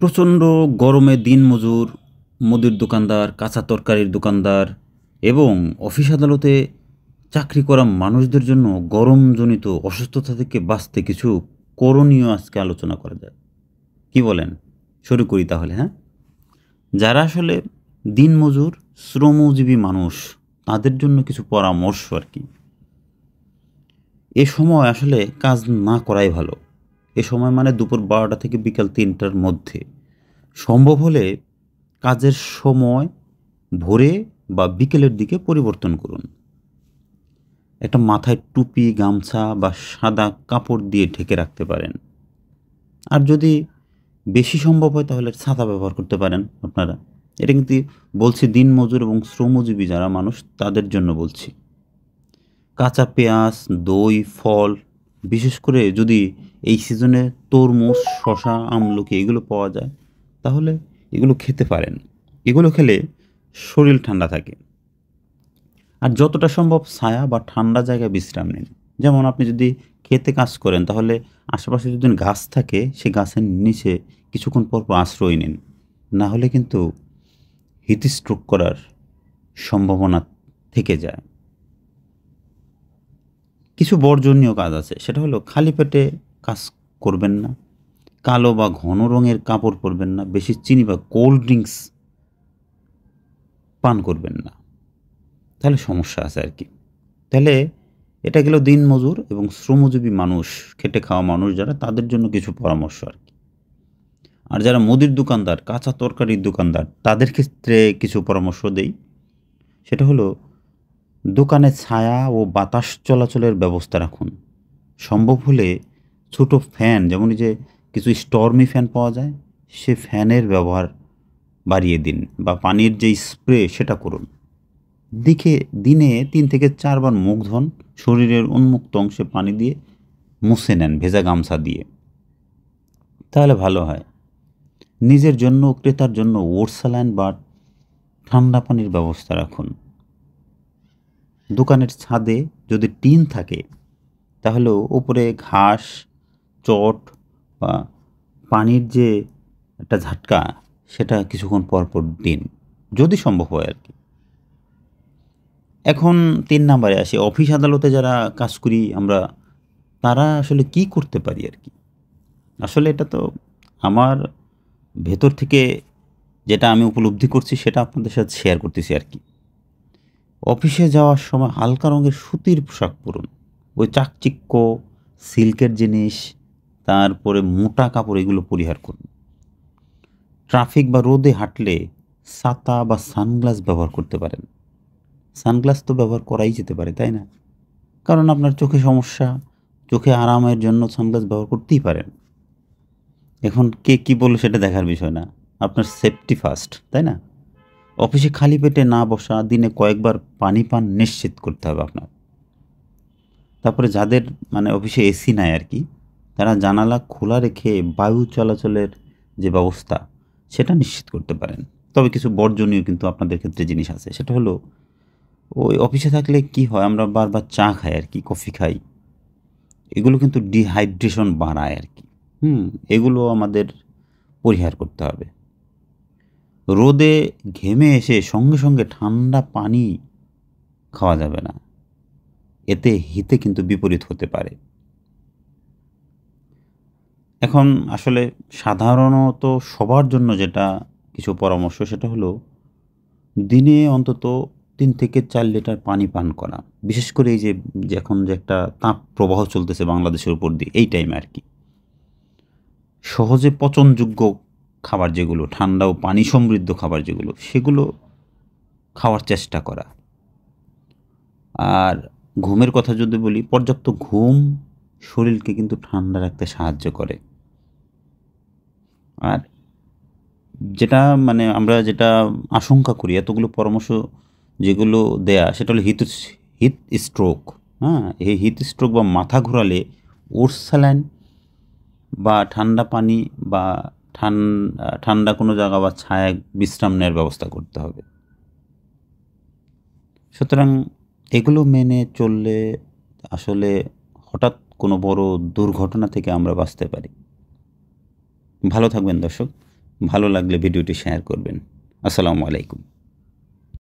প্রচণ্ড গরমে দিনমজুর, মুদির দোকানদার, কাঁচা তরকারির দোকানদার এবং অফিস আদালতে চাকরি করা মানুষদের জন্য গরমজনিত অসুস্থতা থেকে বাঁচতে কিছু করণীয় আজকে আলোচনা করা যায়। কি বলেন? শুরু করি তাহলে, হ্যাঁ? যারা আসলে দিনমজুর, শ্রমজীবী মানুষ, তাদের জন্য কিছু পরামর্শ আর কি। এ সময় আসলে কাজ না করাই ভালো। এ সময় মানে দুপুর ১২টা থেকে বিকাল ৩টার মধ্যে। সম্ভব হলে কাজের সময় ভোরে বা বিকেলের দিকে পরিবর্তন করুন। একটা মাথায় টুপি, গামছা বা সাদা কাপড় দিয়ে ঢেকে রাখতে পারেন। আর যদি বেশি সম্ভব হয় তাহলে ছাতা ব্যবহার করতে পারেন আপনারা। এটা কিন্তু বলছি দিনমজুর এবং শ্রমজীবী যারা মানুষ তাদের জন্য বলছি। কাঁচা পেঁয়াজ, দই, ফল, বিশেষ করে যদি এই সিজনে তরমুজ, শসা, আমলকি এগুলো পাওয়া যায় তাহলে এগুলো খেতে পারেন। এগুলো খেলে শরীর ঠান্ডা থাকে। আর যতটা সম্ভব ছায়া বা ঠান্ডা জায়গায় বিশ্রাম নিন। যেমন আপনি যদি ক্ষেতে কাজ করেন তাহলে আশেপাশে যদি গাছ থাকে সে গাছের নিচে কিছুক্ষণ পর পর আশ্রয় নিন। না হলে কিন্তু হিট স্ট্রোক করার সম্ভাবনা থেকে যায়। কিছু বর্জনীয় কাজ আছে, সেটা হলো খালি পেটে কাজ করবেন না, কালো বা ঘন রঙের কাপড় পরবেন না, বেশি চিনি বা কোল্ড ড্রিঙ্কস পান করবেন না, তাহলে সমস্যা আছে আর কি। তাহলে এটা গেল দিনমজুর এবং শ্রমজীবী মানুষ, খেটে খাওয়া মানুষ যারা, তাদের জন্য কিছু পরামর্শ আর কি। আর যারা মুদির দোকানদার, কাঁচা তরকারির দোকানদার, তাদের ক্ষেত্রে কিছু পরামর্শ দেই। সেটা হলো দোকানে ছায়া ও বাতাস চলাচলের ব্যবস্থা রাখুন। সম্ভব হলে ছোট ফ্যান, যেমন এই যে কিছু স্টর্মি ফ্যান পাওয়া যায়, সে ফ্যানের ব্যবহার বাড়িয়ে দিন বা পানির যে স্প্রে সেটা করুন। দিনে ৩ থেকে ৪ বার মুখ ধুন, শরীরের উন্মুক্ত অংশে পানি দিয়ে মুছে নেন ভেজা গামছা দিয়ে, তাহলে ভালো হয়। নিজের জন্য ও ক্রেতার জন্য ওরসালাইন বা ঠান্ডা পানির ব্যবস্থা রাখুন। দোকানের ছাদে যদি টিন থাকে তাহলে উপরে ঘাস, চট বা পানির যে একটা ঝাটকা সেটা কিছুক্ষণ পর পর দিন, যদি সম্ভব হয় আর কি। এখন ৩ নাম্বারে আসি, অফিস আদালতে যারা কাজ করি আমরা, তারা আসলে কি করতে পারি আর কি। আসলে এটা তো আমার ভেতর থেকে যেটা আমি উপলব্ধি করছি সেটা আপনাদের সাথে শেয়ার করতেছি আর কি। অফিসে যাওয়ার সময় হালকা রঙের সুতির পোশাক পরুন। ওই চাকচিক্য, সিল্কের জিনিস, তারপরে মোটা কাপড় এগুলো পরিহার করুন। ট্রাফিক বা রোদে হাঁটলে ছাতা বা সানগ্লাস ব্যবহার করতে পারেন। সানগ্লাস তো ব্যবহার করাই যেতে পারে, তাই না? কারণ আপনার চোখে সমস্যা, চোখে আরামের জন্য সানগ্লাস ব্যবহার করতেই পারেন। এখন কে কী বলল সেটা দেখার বিষয় না। আপনার সেফটি ফার্স্ট, তাই না? অফিসে খালি পেটে না বসা, দিনে কয়েকবার পানি পান নিশ্চিত করতে হবে আপনার। তারপরে যাদের মানে অফিসে এসি নাই আর কি, তারা জানালা খোলা রেখে বায়ু চলাচলের যে ব্যবস্থা সেটা নিশ্চিত করতে পারেন। তবে কিছু বর্জনীয় কিন্তু আপনাদের ক্ষেত্রে জিনিস আছে। সেটা হলো ওই অফিসে থাকলে কি হয়, আমরা বারবার চা খাই আর কি, কফি খাই। এগুলো কিন্তু ডিহাইড্রেশন বাড়ায় আর কি। এগুলো আমাদের পরিহার করতে হবে। রোদে ঘেমে এসে সঙ্গে সঙ্গে ঠান্ডা পানি খাওয়া যাবে না, এতে হিতে কিন্তু বিপরীত হতে পারে। এখন আসলে সাধারণত সবার জন্য যেটা কিছু পরামর্শ, সেটা হলো দিনে অন্তত ৩ থেকে ৪ লিটার পানি পান করা। বিশেষ করে এই যে এখন যে একটা তাপ প্রবাহ চলতেছে বাংলাদেশের উপর দিয়ে, এই টাইমে আর কি। সহজে পচনযোগ্য খাবার যেগুলো, ঠান্ডা ও পানি সমৃদ্ধ খাবার যেগুলো, সেগুলো খাওয়ার চেষ্টা করা। আর ঘুমের কথা যদি বলি, পর্যাপ্ত ঘুম শরীরকে কিন্তু ঠান্ডা রাখতে সাহায্য করে। আর যেটা মানে আমরা যেটা আশঙ্কা করি, এতগুলো পরামর্শ যেগুলো দেয়া, সেটা হলো হিট স্ট্রোক। এই হিট স্ট্রোক বা মাথা ঘোরালে ওরসালাইন বা ঠান্ডা পানি বা ঠান্ডা কোনো জায়গা বা ছায়ায় বিশ্রাম নেওয়ার ব্যবস্থা করতে হবে। সুতরাং এগুলো মেনে চললে আসলে হঠাৎ কোনো বড় দুর্ঘটনা থেকে আমরা বাঁচতে পারি। ভালো থাকবেন দর্শক। ভালো লাগলে ভিডিওটি শেয়ার করবেন। আসসালামু আলাইকুম।